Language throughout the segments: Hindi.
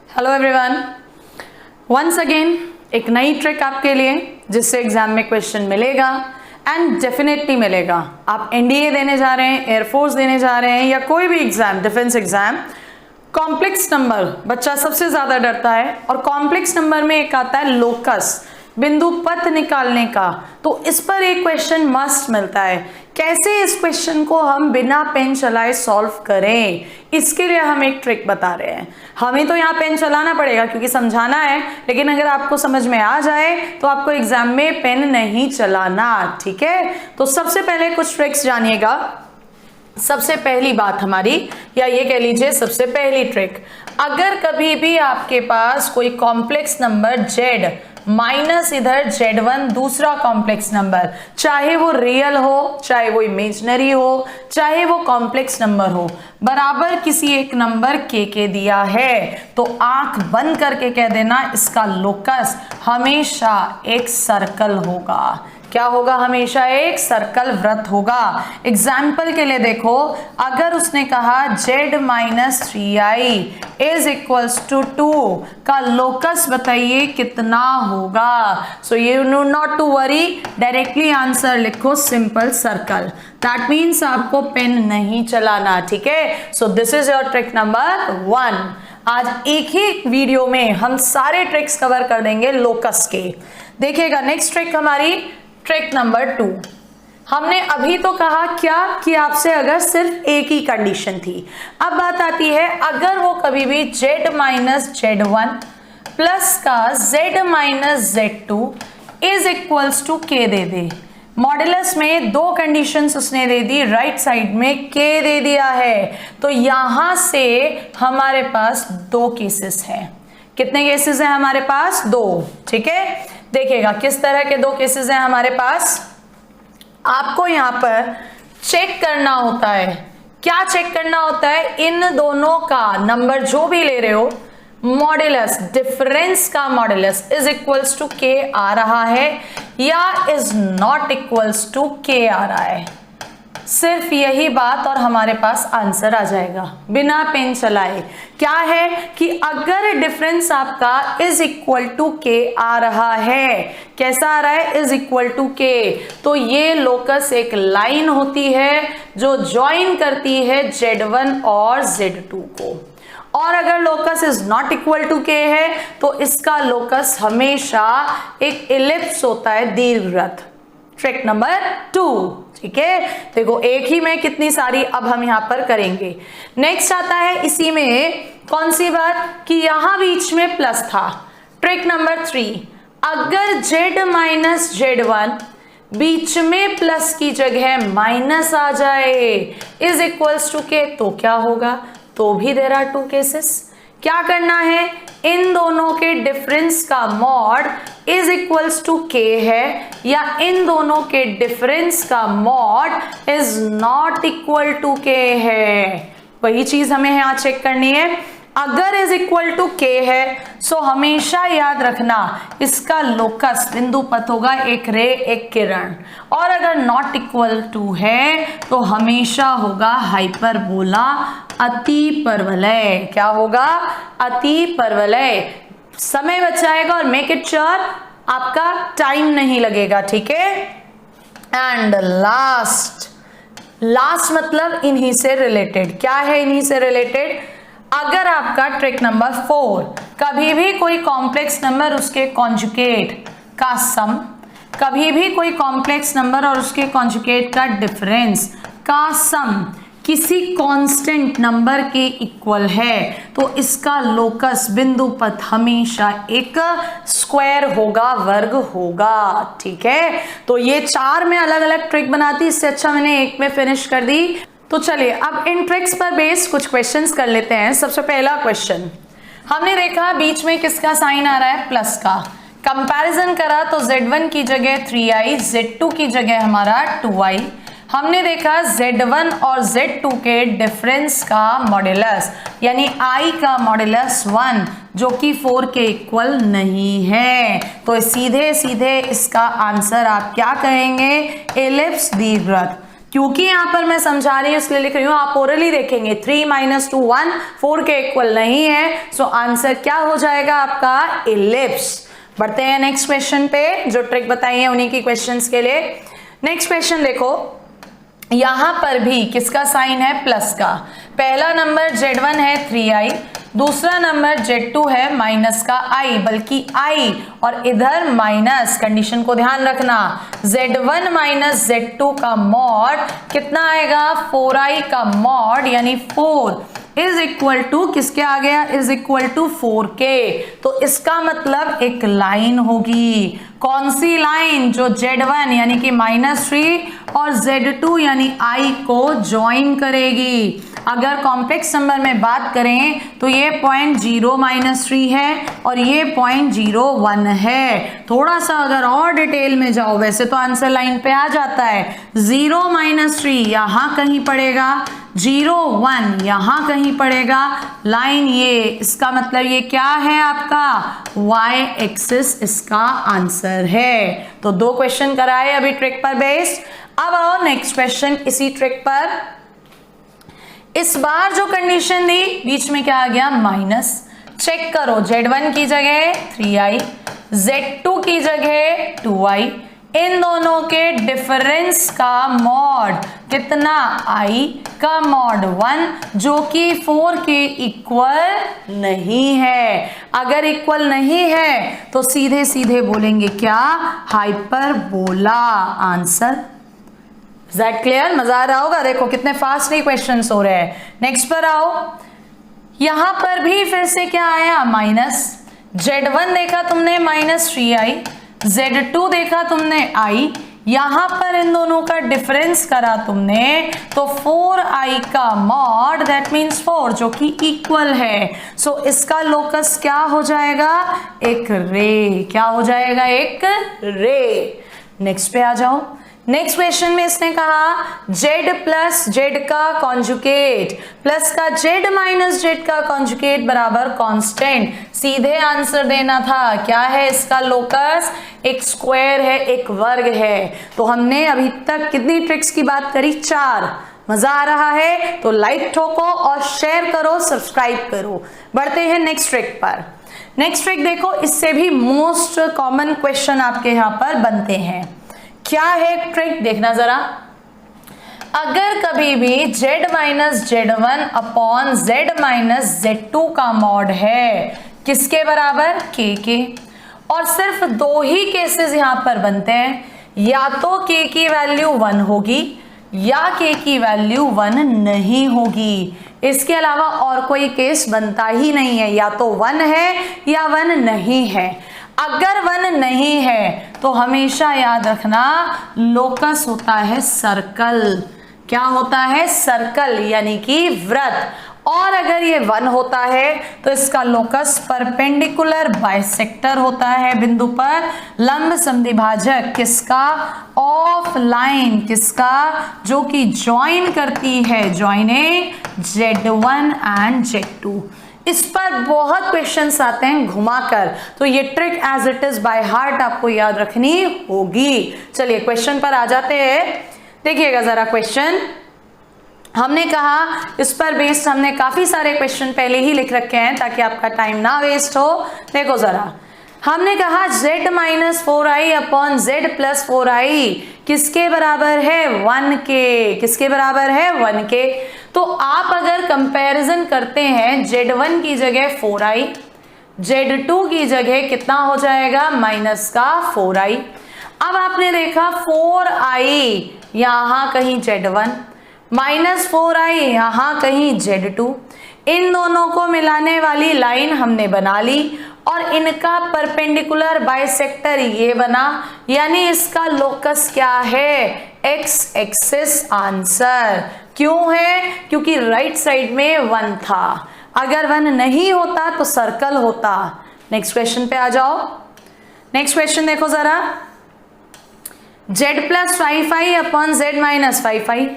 हेलो एवरीवन, वंस अगेन एक नई ट्रिक आपके लिए जिससे एग्जाम में क्वेश्चन मिलेगा एंड डेफिनेटली मिलेगा। आप एनडीए देने जा रहे हैं, एयरफोर्स देने जा रहे हैं या कोई भी exam, defence exam, complex number बच्चा सबसे ज्यादा डरता है और कॉम्प्लेक्स नंबर में एक आता है लोकस, बिंदु पथ निकालने का। तो इस पर एक क्वेश्चन मस्ट मिलता है। कैसे इस क्वेश्चन को हम बिना पेन चलाए सॉल्व करें, इसके लिए हम एक ट्रिक बता रहे हैं। हमें तो यहाँ पेन चलाना पड़ेगा क्योंकि समझाना है, लेकिन अगर आपको समझ में आ जाए तो आपको एग्जाम में पेन नहीं चलाना, ठीक है। तो सबसे पहले कुछ ट्रिक्स जानिएगा। सबसे पहली बात हमारी, या ये कह लीजिए सबसे पहली ट्रिक, अगर कभी भी आपके पास कोई कॉम्प्लेक्स नंबर z माइनस इधर z1 दूसरा कॉम्प्लेक्स नंबर, चाहे वो रियल हो, चाहे वो इमेजिनरी हो, चाहे वो कॉम्प्लेक्स नंबर हो, बराबर किसी एक नंबर के दिया है, तो आंख बंद करके कह देना इसका लोकस हमेशा एक सर्कल होगा। क्या होगा? हमेशा एक सर्कल वृत्त होगा। एग्जाम्पल के लिए देखो, अगर उसने कहा z minus 3i is equals to 2 का लोकस बताइए कितना होगा। So you know not to worry, directly answer लिखो सिंपल सर्कल। दैट मीन्स आपको पेन नहीं चलाना, ठीक है। So this is your trick number 1। आज एक ही वीडियो में हम सारे ट्रिक्स कवर कर देंगे लोकस के। देखिएगा नेक्स्ट ट्रिक हमारी, ट्रिक नंबर 2। हमने अभी तो कहा क्या कि आपसे अगर सिर्फ एक ही कंडीशन थी। अब बात आती है अगर वो कभी भी z माइनस z1 प्लस का z minus z2 is equals to k दे दे। मॉडुलस में दो कंडीशंस उसने दे दी, राइट साइड में k दे दिया है, तो यहां से हमारे पास दो केसेस हैं। कितने केसेस हैं हमारे पास? दो, ठीक है। देखिएगा किस तरह के दो केसेस हैं हमारे पास। आपको यहां पर चेक करना होता है, क्या चेक करना होता है? इन दोनों का नंबर जो भी ले रहे हो, मॉडुलस, डिफरेंस का modulus is equals to k आ रहा है या is not equals to k आ रहा है। सिर्फ यही बात और हमारे पास आंसर आ जाएगा बिना पेन चलाए। क्या है कि अगर डिफरेंस आपका इज इक्वल टू k आ रहा है, कैसा आ रहा है? इज इक्वल टू k, तो ये लोकस एक लाइन होती है जो ज्वाइन करती है z1 और z2 को। और अगर locus is not equal to k है तो इसका लोकस हमेशा एक इलिप्स होता है, दीर्घवृत्त। ट्रिक नंबर 2, ठीक है। देखो एक ही में कितनी सारी अब हम यहां पर करेंगे। नेक्स्ट आता है इसी में कौन सी बात कि यहां बीच में प्लस था। ट्रिक नंबर 3, अगर z माइनस z1 बीच में प्लस की जगह माइनस आ जाए इज इक्वल्स टू k, तो क्या होगा? तो भी देयर आर टू केसेस। क्या करना है? इन दोनों के डिफरेंस का mod is equals to k है या इन दोनों के डिफरेंस का mod is not equal to k है। वही चीज हमें यहां चेक करनी है। अगर इज इक्वल टू k है सो हमेशा याद रखना इसका लोकस बिंदु पथ होगा एक रे, एक किरण, और अगर नॉट इक्वल टू है तो हमेशा होगा हाइपरबोला, अति परवलय। क्या होगा? अति परवलय। समय बचाएगा और मेक इट श्योर आपका टाइम नहीं लगेगा, ठीक है। एंड लास्ट मतलब इन्हीं से रिलेटेड। क्या है इन्हीं से रिलेटेड? अगर आपका ट्रिक नंबर 4, कभी भी कोई कॉम्प्लेक्स नंबर उसके कॉन्जुगेट का सम, कभी भी कोई कॉम्प्लेक्स नंबर और उसके कॉन्जुगेट का डिफरेंस का सम किसी कांस्टेंट नंबर के इक्वल है तो इसका लोकस बिंदु पथ हमेशा एक स्क्वायर होगा, वर्ग होगा, ठीक है। तो ये 4 में अलग अलग ट्रिक बनाती, इससे अच्छा मैंने एक में फिनिश कर दी। तो चलिए अब इन ट्रिक्स पर बेस कुछ क्वेश्चंस कर लेते हैं। सबसे पहला क्वेश्चन, हमने देखा बीच में किसका साइन आ रहा है? प्लस का। कंपैरिजन करा तो z1 की जगह 3i, z2 की जगह हमारा 2i। हमने देखा z1 और z2 के डिफरेंस का मॉडुलस, यानी i का मॉडुलस 1 जो कि 4 के इक्वल नहीं है, तो सीधे सीधे इसका आंसर आप क्या कहेंगे? एलिप्स, दीर्घवृत्त। क्योंकि यहाँ पर मैं समझा रही हूँ इसलिए लिख रही हूँ, आप ओरली देखेंगे 3 - 2 1 4 के इक्वल नहीं है। सो आंसर क्या हो जाएगा आपका, इलिप्स। बढ़ते हैं नेक्स्ट क्वेश्चन पे, जो ट्रिक बताई है उन्हीं की क्वेश्चंस के लिए। नेक्स्ट क्वेश्चन देखो, यहां पर भी किसका साइन है, प्लस का। पहला नंबर Z1 है 3i, दूसरा नंबर Z2 है माइनस का i, बल्कि i और इधर माइनस। कंडीशन को ध्यान रखना, Z1 माइनस Z2 का मॉड कितना आएगा, 4i का मॉड, यानी 4 इज इक्वल टू किसके आ गया, इज इक्वल टू 4k। तो इसका मतलब एक लाइन होगी, कौन सी लाइन, जो Z1 यानी कि -3 और Z2 यानी i को ज्वाइन करेगी। अगर कॉम्प्लेक्स नंबर में बात करें तो ये पॉइंट 0 - 3 है और ये पॉइंट 0 1 है। थोड़ा सा अगर और डिटेल में जाओ, वैसे तो आंसर लाइन पे आ जाता है, 0 - 3 यहाँ कहीं पड़ेगा, 0 1 यहाँ कहीं पड़ेगा, लाइन ये, इसका मतलब ये क्या है आपका, y एक्सिस इसका आंसर है। तो 2 क्वेश्चन कराए अभी ट्रिक पर बेस्ड। अब आओ नेक्स्ट क्वेश्चन इसी ट्रिक पर। इस बार जो कंडीशन दी, बीच में क्या आ गया, माइनस। चेक करो, Z1 की जगह 3i, Z2 की जगह 2i, इन दोनों के डिफरेंस का मॉड कितना, i का मॉड 1, जो कि 4 के इक्वल नहीं है। अगर इक्वल नहीं है तो सीधे सीधे बोलेंगे क्या, hyperbola. Answer is that clear? मजा आ रहा होगा, देखो कितने फास्टली क्वेश्चंस हो रहे हैं। नेक्स्ट पर आओ, यहां पर भी फिर से क्या आया, माइनस। Z1 देखा तुमने -3i, Z2 देखा तुमने i, यहां पर इन दोनों का डिफरेंस करा तुमने तो 4i का मॉड दैट मीन्स 4, जो कि इक्वल है। सो इसका लोकस क्या हो जाएगा, एक रे। क्या हो जाएगा, एक रे। नेक्स्ट पे आ जाओ। नेक्स्ट क्वेश्चन में इसने कहा z प्लस z का कॉन्जुगेट प्लस का z माइनस z का कॉन्जुगेट बराबर कांस्टेंट। सीधे आंसर देना था, क्या है इसका लोकस, एक स्क्वायर है, एक वर्ग है। तो हमने अभी तक कितनी ट्रिक्स की बात करी, 4। मजा आ रहा है तो लाइक ठोको और शेयर करो, सब्सक्राइब करो। बढ़ते हैं नेक्स्ट ट्रिक पर। नेक्स्ट ट्रिक देखो, इससे भी मोस्ट कॉमन क्वेश्चन आपके यहाँ पर बनते हैं। क्या है ट्रिक, देखना जरा। अगर कभी भी z minus Z1 upon z minus Z2 का मॉड है, किसके बराबर, k के, और सिर्फ 2 ही केसेस यहां पर बनते हैं, या तो k की वैल्यू 1 होगी या k की वैल्यू 1 नहीं होगी। इसके अलावा और कोई केस बनता ही नहीं है, या तो 1 है या 1 नहीं है। अगर 1 नहीं है तो हमेशा याद रखना लोकस होता है सर्कल। क्या होता है, सर्कल, यानी कि वृत्त। और अगर ये 1 होता है तो इसका लोकस परपेंडिकुलर बाइसेक्टर होता है बिंदु पर, लंब समद्विभाजक किसका, ऑफलाइन किसका, जो कि ज्वाइन करती है, ज्वाइनिंग Z1 एंड Z2। इस पर बहुत क्वेश्चंस आते हैं घुमाकर, तो ये trick as it is by heart आपको याद रखनी होगी। चलिए क्वेश्चन पर आ जाते हैं। देखिएगा जरा क्वेश्चन, हमने कहा इस पर बेस्ड हमने काफी सारे क्वेश्चन पहले ही लिख रखे हैं ताकि आपका टाइम ना वेस्ट हो। देखो जरा, हमने कहा z minus 4i upon z plus 4i किसके बराबर है, 1 के। किसके बराबर है, 1 के। तो आप अगर कंपैरिजन करते हैं, z1 की जगह 4i, z2 की जगह कितना हो जाएगा, माइनस का 4i। अब आपने देखा 4i यहां कहीं z1, माइनस 4i यहां कहीं z2, इन दोनों को मिलाने वाली लाइन हमने बना ली और इनका परपेंडिकुलर बाइसेक्टर ये बना, यानी इसका लोकस क्या है, एक्स एक्सिस। आंसर क्यों है, क्योंकि राइट साइड में 1 था। अगर 1 नहीं होता तो सर्कल होता। नेक्स्ट क्वेश्चन पे आ जाओ। नेक्स्ट क्वेश्चन देखो जरा, z plus 5i upon z minus 5i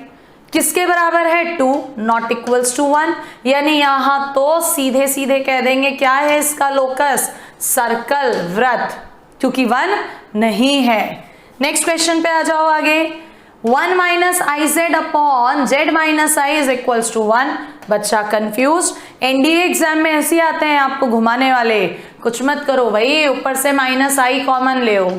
किसके बराबर है, 2, नॉट इक्वल्स टू 1। यानी यहां तो सीधे सीधे कह देंगे क्या है इसका लोकस, सर्कल, वृत्त, क्योंकि 1 नहीं है। नेक्स्ट क्वेश्चन पे आ जाओ आगे। 1 minus I Z upon Z minus I is equals to 1। बच्चा कंफ्यूज। एनडीए एग्जाम में ऐसे आते हैं आपको घुमाने वाले, कुछ मत करो भाई, ऊपर से माइनस आई कॉमन ले हो,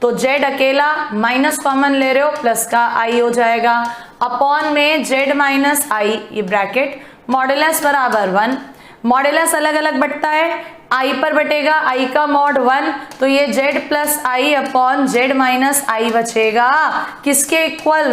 तो जेड अकेला माइनस कॉमन ले रहे हो, प्लस का आई हो जाएगा, अपॉन में जेड माइनस आई, ये ब्रैकेट, मॉडुलस बराबर 1। मॉडुलस अलग अलग बटता है, आई पर बटेगा, आई का मॉड 1, तो ये जेड प्लस आई अपॉन जेड माइनस आई बचेगा, किसके इक्वल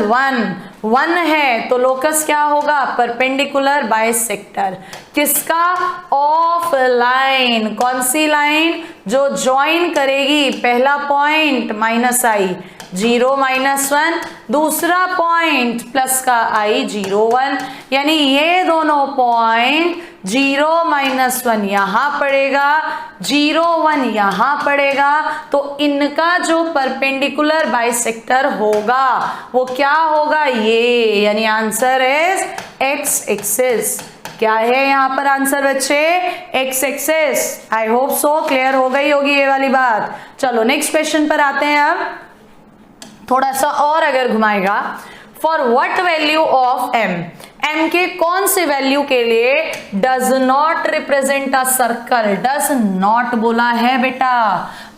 1 है, तो लोकस क्या होगा, परपेंडिकुलर बाइसेक्टर। किसका, ऑफ लाइन। कौन सी लाइन, जो ज्वाइन करेगी पहला पॉइंट माइनस आई 0 माइनस 1, दूसरा पॉइंट प्लस का आई 0 1, यानी ये दोनों पॉइंट 0 माइनस 1 यहां पड़ेगा, 0 1 यहां पड़ेगा, तो इनका जो परपेंडिकुलर बाइसेक्टर होगा वो क्या होगा, ये, यानी आंसर इज एक्स एक्सिस। क्या है यहाँ पर आंसर बच्चे, x axis. I hope so clear हो गई होगी ये वाली बात। चलो नेक्स्ट क्वेश्चन पर आते हैं। अब थोड़ा सा और अगर घुमाएगा, for what value of M, M के कौन से वैल्यू के लिए does not represent a circle, does not बोला है बेटा,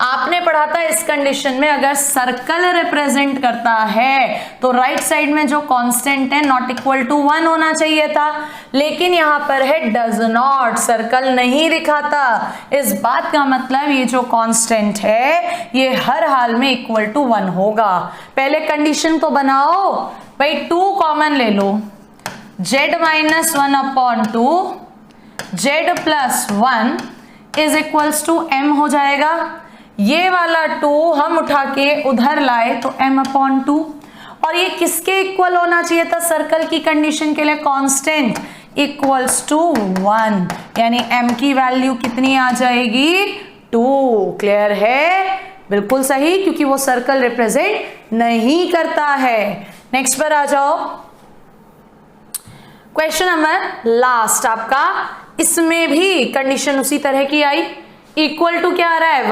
आपने पढ़ा था इस कंडीशन में अगर सर्कल रिप्रेजेंट करता है तो राइट साइड में जो कांस्टेंट है नॉट इक्वल टू 1 होना चाहिए था, लेकिन यहां पर है डज नॉट, सर्कल नहीं दिखाता। इस बात का मतलब ये जो कांस्टेंट है ये हर हाल में इक्वल टू 1 होगा। पहले कंडीशन तो बनाओ भाई, 2 कॉमन ले लो, z minus 1 upon 2 z plus 1 is equals to m हो जाएगा। ये वाला 2 हम उठा के उधर लाए तो m अपॉन 2, और ये किसके इक्वल होना चाहिए था, सर्कल की कंडीशन के लिए, कांस्टेंट इक्वल्स टू 1, यानी m की वैल्यू कितनी आ जाएगी, 2। क्लियर है, बिल्कुल सही, क्योंकि वो सर्कल रिप्रेजेंट नहीं करता है। नेक्स्ट पर आ जाओ, क्वेश्चन नंबर लास्ट आपका, इसमें भी कंडीशन उसी तरह की आई, इक्वल टू क्या आ रहा है,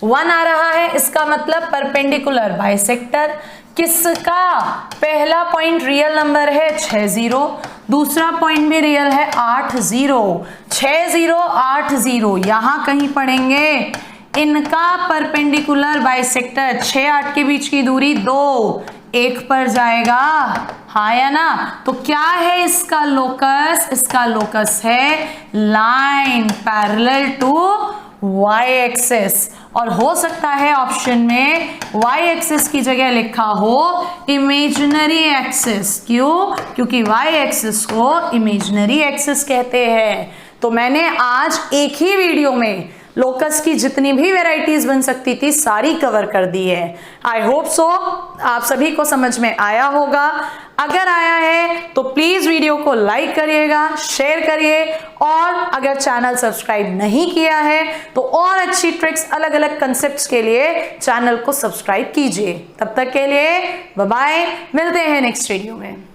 1 आ रहा है, इसका मतलब परपेंडिकुलर बाइसेक्टर। किसका, पहला पॉइंट रियल नंबर है 6 0, दूसरा पॉइंट भी रियल है 8 0, 6 0 8 0 यहां कहीं पड़ेंगे। इनका परपेंडिकुलर बाइसेक्टर 6 8 के बीच की दूरी 2, 1 पर जाएगा, हाँ या ना, तो क्या है इसका लोकस, इसका लोकस है line parallel to Y axis, और हो सकता है ऑप्शन में वाई एक्सिस की जगह लिखा हो इमेजिनरी एक्सिस। क्यों, क्योंकि वाई एक्सिस को इमेजिनरी एक्सिस कहते हैं। तो मैंने आज एक ही वीडियो में लोकस की जितनी भी वैरायटीज बन सकती थी सारी कवर कर दी है। आई होप सो आप सभी को समझ में आया होगा। अगर आया है तो प्लीज वीडियो को लाइक करिएगा, शेयर करिए, और अगर चैनल सब्सक्राइब नहीं किया है तो और अच्छी ट्रिक्स, अलग अलग कंसेप्ट्स के लिए चैनल को सब्सक्राइब कीजिए। तब तक के लिए बाय बाय, मिलते हैं नेक्स्ट वीडियो में।